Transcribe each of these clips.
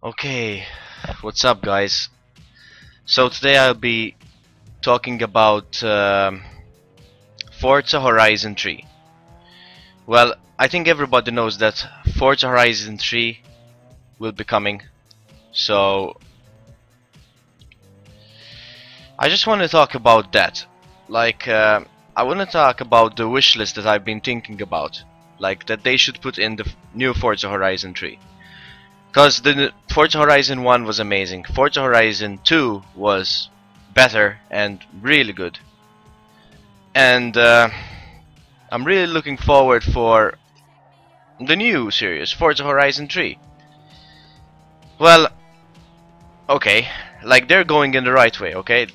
Okay, what's up, guys? So today I'll be talking about Forza Horizon 3. Well, I think everybody knows that Forza Horizon 3 will be coming. So I just want to talk about that. I want to talk about the wishlist that I've been thinking about. Like that they should put in the new Forza Horizon 3. Because the Forza Horizon 1 was amazing. Forza Horizon 2 was better and really good. And I'm really looking forward for the new series, Forza Horizon 3. Well, okay, like they're going in the right way, okay?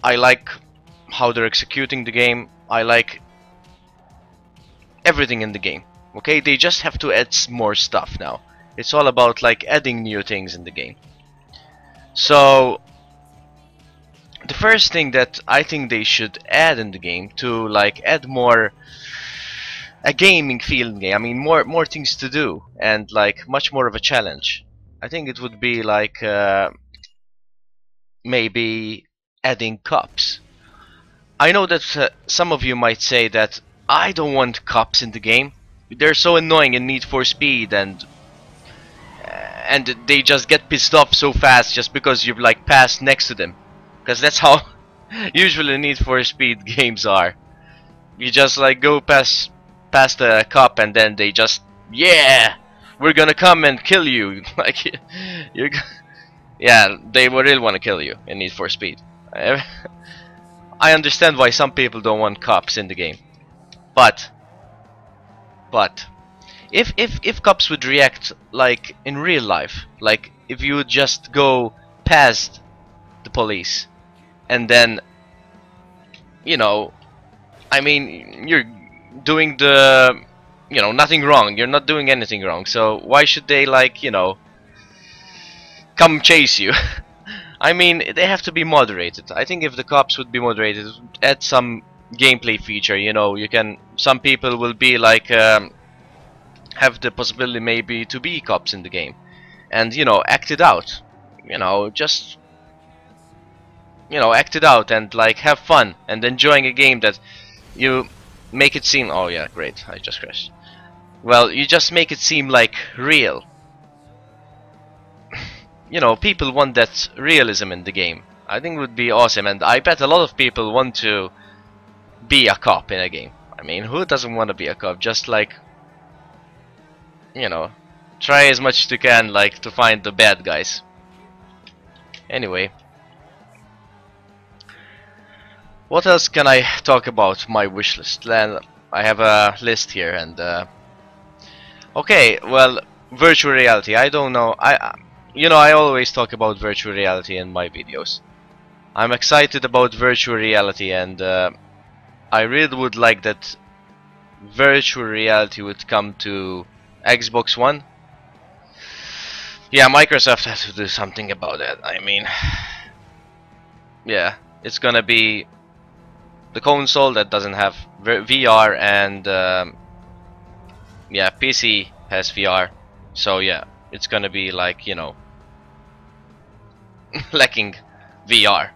I like how they're executing the game. I like everything in the game, okay? They just have to add more stuff now. It's all about like adding new things in the game. So the first thing that I think they should add in the game to like add more a gaming feel in the game. I mean more things to do and like much more of a challenge. I think it would be like maybe adding cops. I know that some of you might say that I don't want cops in the game. They're so annoying in Need for Speed and they just get pissed off so fast just because you've like passed next to them, because that's how usually Need for Speed games are. You just like go past a cop and then they just, yeah, we're gonna come and kill you. Like you're yeah, they will really want to kill you in Need for Speed. I understand why some people don't want cops in the game, but if cops would react like in real life, like if you would just go past the police and then, you know, I mean, you're doing the, you know, nothing wrong, you're not doing anything wrong, so why should they like, you know, come chase you? I mean, they have to be moderated. I think if the cops would be moderated, add some gameplay feature, you know, you can, some people will be like have the possibility maybe to be cops in the game and, you know, act it out, you know, just, you know, act it out and like have fun and enjoying a game that you make it seem, oh yeah, great, I just crashed. Well, you just make it seem like real. You know, people want that realism in the game. I think it would be awesome, and I bet a lot of people want to be a cop in a game. I mean, who doesn't want to be a cop? Just like, you know, try as much as you can like to find the bad guys. Anyway, what else can I talk about my wish list? Then I have a list here, and okay, well, virtual reality. I don't know. You know, I always talk about virtual reality in my videos. I'm excited about virtual reality, and I really would like that virtual reality would come to Xbox One. Yeah, Microsoft has to do something about that. I mean, yeah, it's gonna be the console that doesn't have VR, and yeah, PC has VR, so yeah, it's gonna be like, you know, lacking VR,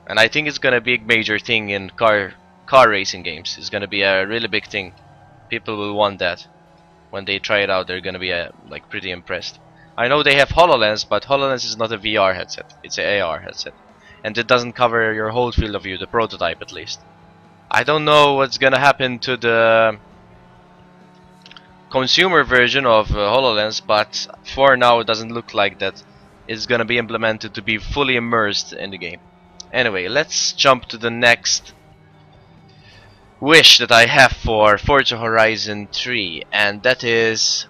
and I think it's gonna be a major thing in car racing games. It's gonna be a really big thing. People will want that. When they try it out, they're gonna be like pretty impressed. I know they have HoloLens, but HoloLens is not a VR headset. It's an AR headset, and it doesn't cover your whole field of view, the prototype at least. I don't know what's gonna happen to the consumer version of HoloLens, but for now it doesn't look like that it's gonna be implemented to be fully immersed in the game. Anyway, let's jump to the next wish that I have for Forza Horizon 3, and that is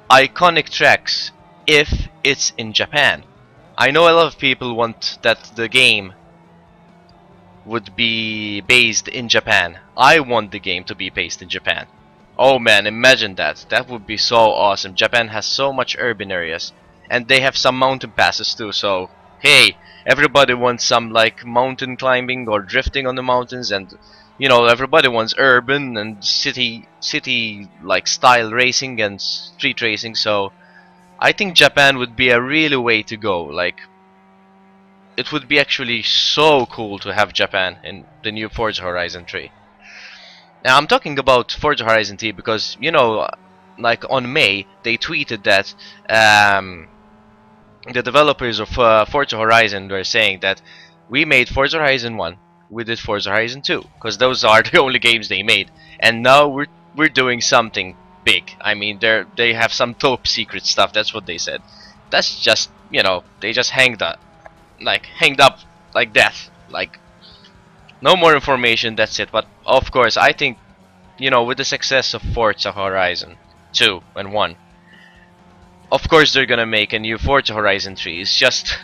iconic tracks if it's in Japan. I know a lot of people want that the game would be based in Japan. I want the game to be based in Japan. Oh man, imagine that. That would be so awesome. Japan has so much urban areas, and they have some mountain passes too, so hey, everybody wants some like mountain climbing or drifting on the mountains, and you know, everybody wants urban and city like style racing and street racing, so I think Japan would be a really way to go. Like, it would be actually so cool to have Japan in the new Forza Horizon 3. Now I'm talking about Forza Horizon 3 because, you know, like on May they tweeted that the developers of Forza Horizon were saying that we made Forza Horizon 1, we did Forza Horizon 2, because those are the only games they made, and now we're doing something big. I mean, they have some top secret stuff. That's what they said. That's just, you know, they just hanged up like that. Like, no more information. That's it. But of course, I think, you know, with the success of Forza Horizon 2 and 1, of course they're gonna make a new Forza Horizon 3. It's just,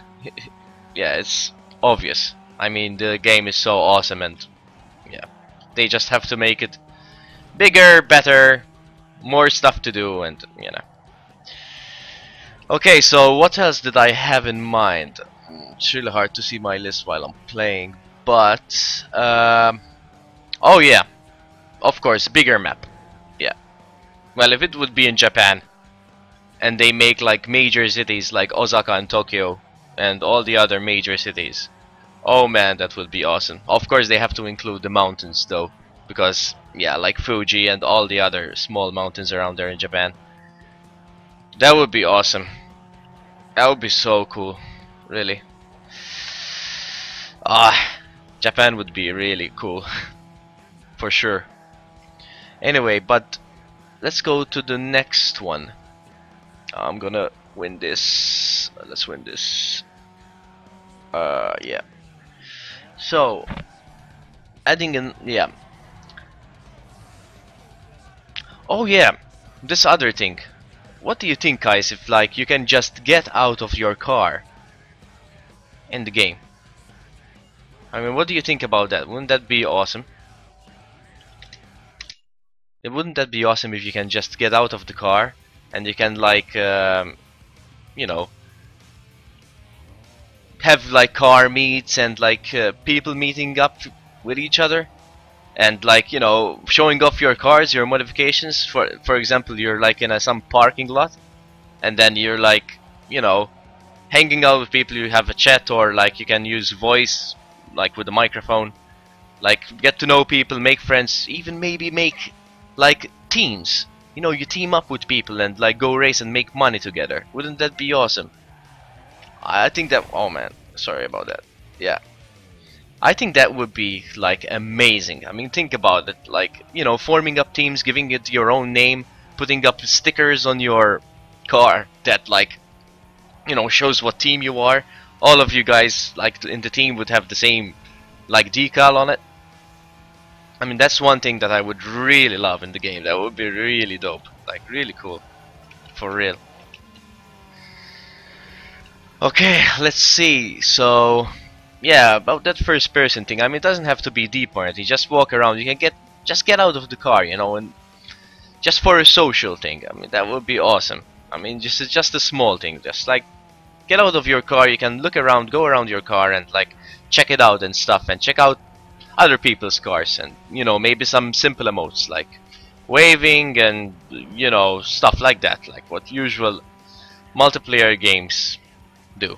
yeah, it's obvious. I mean, the game is so awesome, and yeah, they just have to make it bigger, better, more stuff to do, and you know. Okay, so what else did I have in mind? It's really hard to see my list while I'm playing, but oh yeah, of course, bigger map. Yeah. Well, if it would be in Japan, and they make like major cities like Osaka and Tokyo, and all the other major cities. Oh man, that would be awesome. Of course, they have to include the mountains though, because yeah, like Fuji and all the other small mountains around there in Japan. That would be awesome. That would be so cool, really. Ah, Japan would be really cool, for sure. Anyway, but let's go to the next one. I'm gonna win this. Let's win this. Yeah. So, adding in, yeah. Oh yeah, this other thing. What do you think, guys, if like you can just get out of your car in the game? I mean, what do you think about that? Wouldn't that be awesome? Wouldn't that be awesome if you can just get out of the car and you can like, you know, have like car meets and like people meeting up with each other? And like, you know, showing off your cars, your modifications. For example, you're like in some parking lot, and then you're like, you know, hanging out with people. You have a chat, or like you can use voice, like with a microphone, like get to know people, make friends, even maybe make like teams. You know, you team up with people and like go race and make money together. Wouldn't that be awesome? I think that, oh man, sorry about that. Yeah, I think that would be like amazing. I mean, think about it, like, you know, forming up teams, giving it your own name, putting up stickers on your car that like, you know, shows what team you are. All of you guys like in the team would have the same like decal on it. I mean, that's one thing that I would really love in the game. That would be really dope, like really cool, for real. Okay, let's see. So yeah, about that first person thing. I mean, it doesn't have to be deep or anything. Just walk around. You can just get out of the car, you know, and just for a social thing. I mean, that would be awesome. I mean, just a small thing. Just like get out of your car. You can look around, go around your car, and like check it out and stuff, and check out other people's cars, and you know, maybe some simple emotes like waving and you know, stuff like that, like what usual multiplayer games do.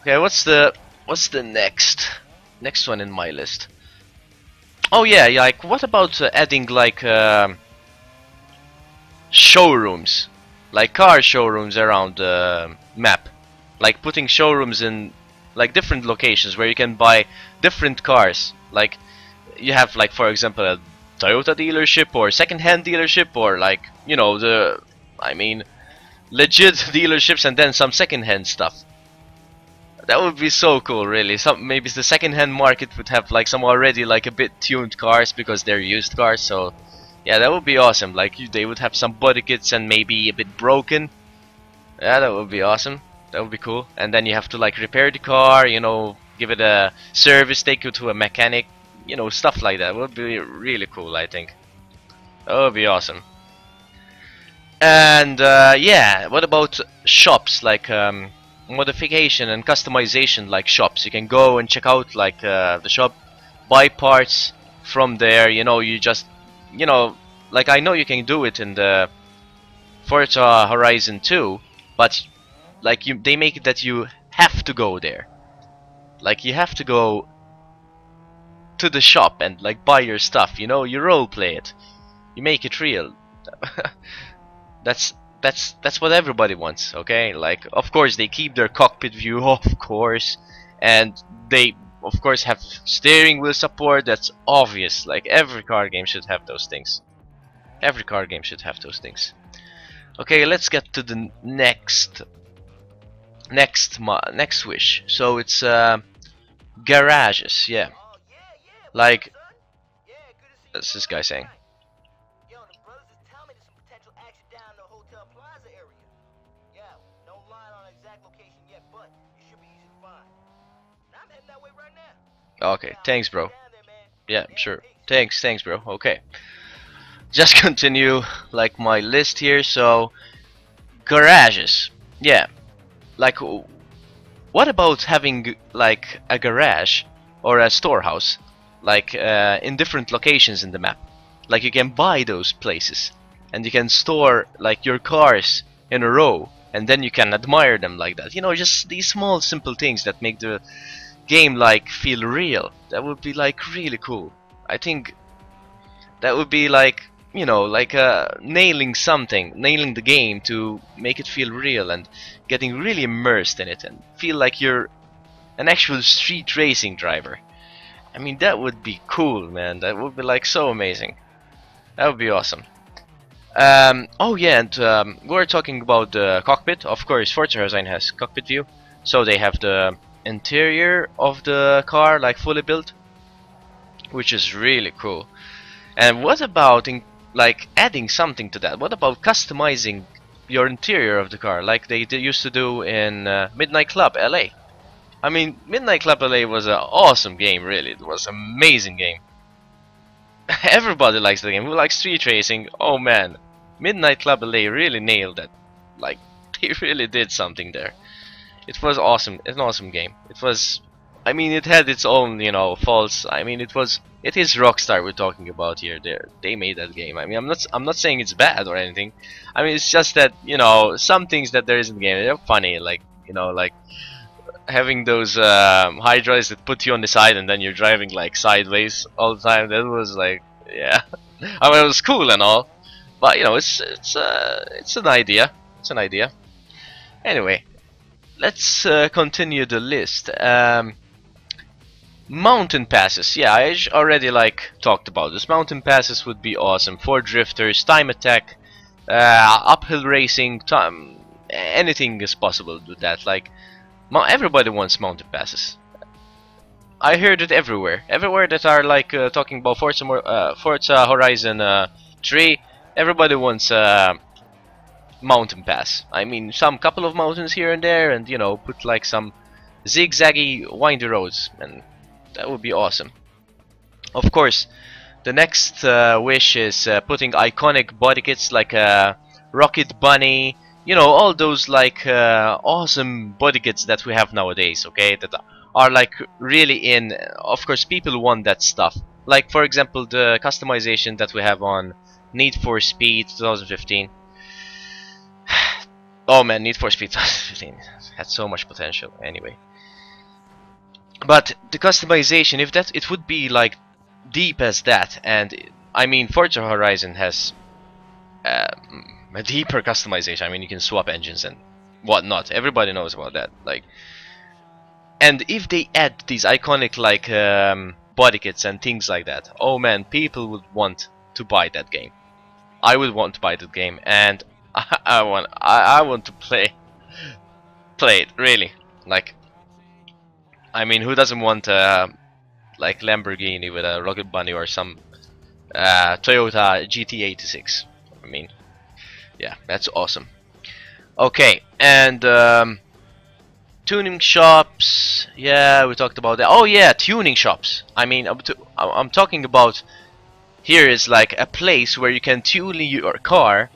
Okay, what's the next one in my list? Oh yeah, like what about adding like showrooms, like car showrooms around the map, like putting showrooms in like different locations where you can buy different cars. Like you have like, for example, a Toyota dealership or second-hand dealership, or like, you know, I mean, legit dealerships and then some second-hand stuff. That would be so cool, really. Maybe the second-hand market would have like some already like a bit tuned cars because they're used cars. So yeah, that would be awesome. Like they would have some body kits and maybe a bit broken. Yeah, that would be awesome. That would be cool. And then you have to like repair the car, you know, give it a service, take it to a mechanic, you know, stuff like that. Would be really cool, I think. That would be awesome. And yeah, what about shops like modification and customization, like shops? You can go and check out like the shop, buy parts from there. You know, you just, you know, like I know you can do it in the Forza Horizon 2. but like they make it that you have to go there. Like you have to go to the shop and like buy your stuff. You know, you role play it. You make it real. That's what everybody wants. Okay, like of course they keep their cockpit view, of course, and they of course have steering wheel support. That's obvious. Like every car game should have those things. Every car game should have those things. Okay, let's get to the next wish. So it's garages. Yeah, like what's this guy saying? Okay, thanks, bro. Yeah, sure. Thanks, bro. Okay. Just continue like my list here. So garages. Yeah. Like what about having like a garage or a storehouse like in different locations in the map? Like you can buy those places and you can store like your cars in a row and then you can admire them like that. You know, just these small simple things that make the game like feel real. That would be like really cool. I think that would be like, you know, like nailing the game to make it feel real and getting really immersed in it and feel like you're an actual street racing driver. I mean, that would be cool, man. That would be like so amazing. That would be awesome. Oh yeah, and we're talking about the cockpit. Of course, Forza Horizon has cockpit view, so they have the interior of the car like fully built, which is really cool. And what about like adding something to that? What about customizing your interior of the car like they used to do in Midnight Club LA? I mean, Midnight Club LA was an awesome game, really. It was an amazing game. Everybody likes the game. Who likes street racing? Oh man, Midnight Club LA really nailed that. Like, they really did something there. It was awesome. It's an awesome game. It was, I mean, it had its own, you know, faults. I mean, it is Rockstar we're talking about here. They made that game. I mean, I'm not saying it's bad or anything. I mean, it's just that, you know, some things that there is in the game, they're funny. Like, you know, like having those hydras that put you on the side and then you're driving like sideways all the time. That was like, yeah. I mean, it was cool and all, but you know, it's an idea. It's an idea. Anyway, let's continue the list. Mountain passes. Yeah, I already like talked about this. Mountain passes would be awesome for drifters, time attack, uphill racing, time. Anything is possible with that. Like, everybody wants mountain passes. I heard it everywhere. Everywhere that are like talking about Forza Horizon 3. Everybody wants mountain pass. I mean, some couple of mountains here and there, and you know, put like some zigzaggy, windy roads, and that would be awesome. Of course, the next wish is putting iconic body kits like Rocket Bunny. You know, all those like awesome body kits that we have nowadays. Okay, that are like really in. Of course, people want that stuff. Like for example, the customization that we have on Need for Speed 2015. Oh man, Need for Speed 2015 had so much potential. Anyway, but the customization, if that, it would be like deep as that, and I mean, Forza Horizon has a deeper customization. I mean, you can swap engines and whatnot. Everybody knows about that. Like, and if they add these iconic like body kits and things like that, oh man, people would want to buy that game. I would want to buy that game, and I want to play it really. Like, I mean, who doesn't want like Lamborghini with a Rocket Bunny or some Toyota GT86? I mean, yeah, that's awesome. Okay, and tuning shops. Yeah, we talked about that. Oh yeah, tuning shops. I mean, I'm talking about here is like a place where you can tune your car,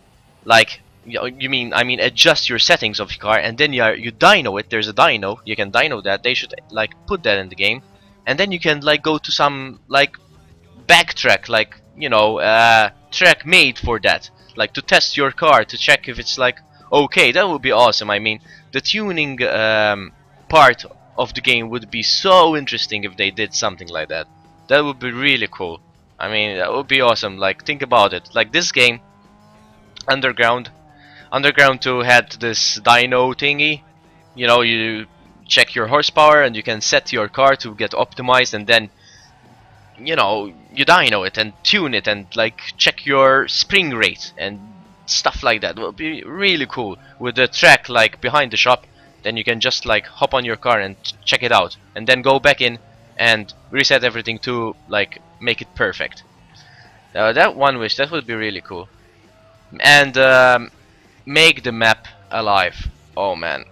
like I mean adjust your settings of your car, and then you dyno it. There's a dyno. You can dyno that. They should like put that in the game, and then you can like go to some like backtrack, like, you know, track made for that, like to test your car, to check if it's like okay, that would be awesome. I mean, the tuning part of the game would be so interesting if they did something like that. That would be really cool. I mean, that would be awesome. Like, think about it. Like this game, Underground 2 had this dyno thingy. You know, you check your horsepower and you can set your car to get optimized, and then, you know, you dyno it and tune it and like check your spring rate and stuff like that. It would be really cool with the track like behind the shop. Then you can just like hop on your car and check it out, and then go back in and reset everything to like make it perfect. That one wish, that would be really cool. And make the map alive. Oh man,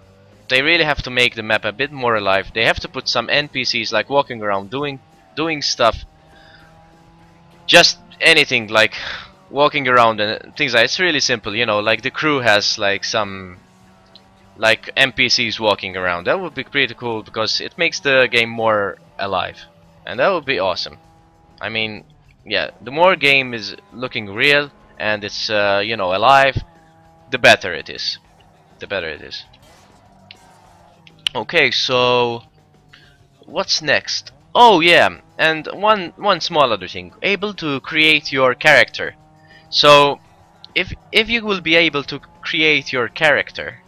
they really have to make the map a bit more alive. They have to put some NPCs like walking around doing stuff, just anything like walking around and things like. It's really simple, you know, like the crew has like some like NPCs walking around. That would be pretty cool because it makes the game more alive, and that would be awesome. I mean, yeah, the more game is looking real and it's you know, alive, the better it is. The better it is. Okay, so what's next? Oh yeah, and one small other thing. Able to create your character. So if you will be able to create your character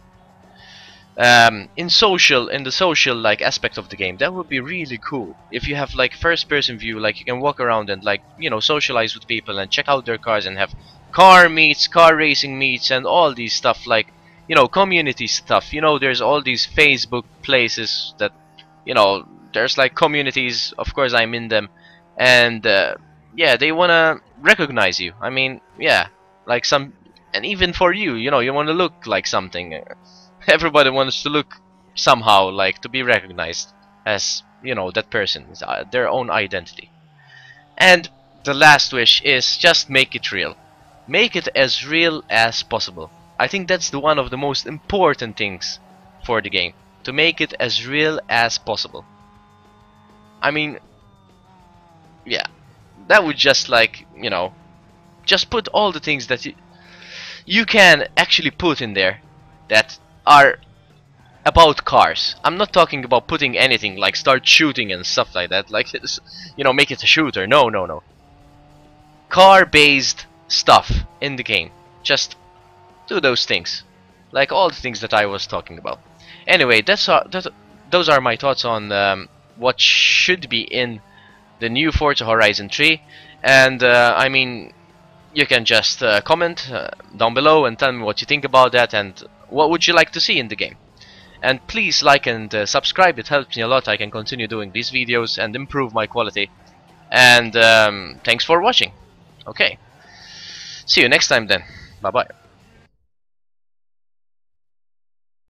in the social like aspect of the game, that would be really cool. If you have like first person view, like you can walk around and like, you know, socialize with people and check out their cars and have car meets, car racing meets, and all these stuff, like, you know, community stuff. You know, there's all these Facebook places that, you know, there's like communities. Of course I'm in them, and yeah, they wanna recognize you. I mean, yeah, like some, and even for you, you know, you wanna look like something. Everybody wants to look somehow, like to be recognized as, you know, that person, their own identity. And the last wish is just make it real. Make it as real as possible. I think that's one of the most important things for the game, to make it as real as possible. I mean, yeah, that would just like, you know, just put all the things that you can actually put in there that are about cars. I'm not talking about putting anything like start shooting and stuff like that, like, you know, make it a shooter. No, no, no. Car based stuff in the game. Just do those things, like all the things that I was talking about. Anyway, those are my thoughts on what should be in the new Forza Horizon 3. And I mean, you can just comment down below and tell me what you think about that and what would you like to see in the game. And please like and subscribe, it helps me a lot. I can continue doing these videos and improve my quality. And thanks for watching. Okay, see you next time then. Bye bye.